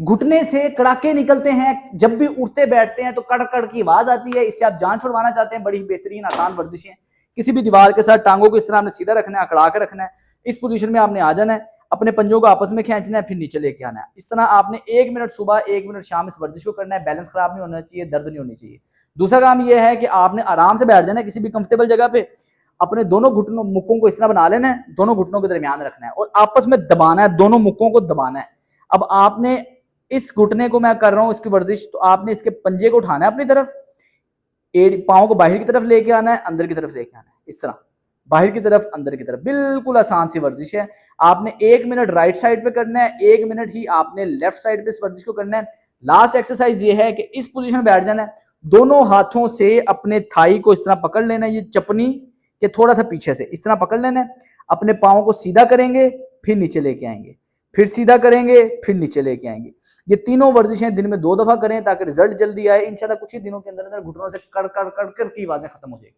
घुटने से कड़ाके निकलते हैं, जब भी उठते बैठते हैं तो कड़ कड़ की आवाज आती है। इससे आप जान छुड़वाना चाहते हैं, बड़ी बेहतरीन आसान वर्जिश है। किसी भी दीवार के साथ टांगों को इस तरह आपने सीधा रखना है, अकड़ा के रखना है। इस पोजीशन में आपने आ जाना है, अपने पंजों को आपस में खींचना है, फिर नीचे लेके आना है। इस तरह आपने 1 मिनट सुबह 1 मिनट शाम इस वर्जिश को करना है। बैलेंस खराब नहीं होना चाहिए, दर्द नहीं होनी चाहिए। दूसरा काम यह है कि आपने आराम से बैठ जाना है किसी भी कंफर्टेबल जगह पे, अपने दोनों घुटनों मुक्कों को इस तरह बना लेना है, दोनों घुटनों के दरमियान रखना है और आपस में दबाना है, दोनों मुक्कों को दबाना है। अब आपने इस घुटने को मैं कर रहा हूं इसकी वर्जिश, तो आपने इसके पंजे को उठाना है अपनी तरफ, पांव को बाहर की तरफ लेके आना है, अंदर की तरफ लेके आना है, इस तरह बाहर की तरफ अंदर की तरफ। बिल्कुल आसान सी वर्जिश है। आपने 1 मिनट राइट साइड पे करना है, 1 मिनट ही आपने लेफ्ट साइड पे इस वर्जिश को करना है। लास्ट एक्सरसाइज ये है कि इस पोजीशन में बैठ जाना है, दोनों हाथों से अपने थाई को इस तरह पकड़ लेना है, ये चपनी के थोड़ा सा पीछे से इस तरह पकड़ लेना है। अपने पाँव को सीधा करेंगे, फिर नीचे लेके आएंगे, फिर सीधा करेंगे, फिर नीचे लेके आएंगे। ये तीनों वर्जिशें दिन में 2 दफा करें ताकि रिजल्ट जल्दी आए। इंशाल्लाह कुछ ही दिनों के अंदर घुटनों से कड़ कड़ कड़ कर की आवाजें खत्म हो जाएगी।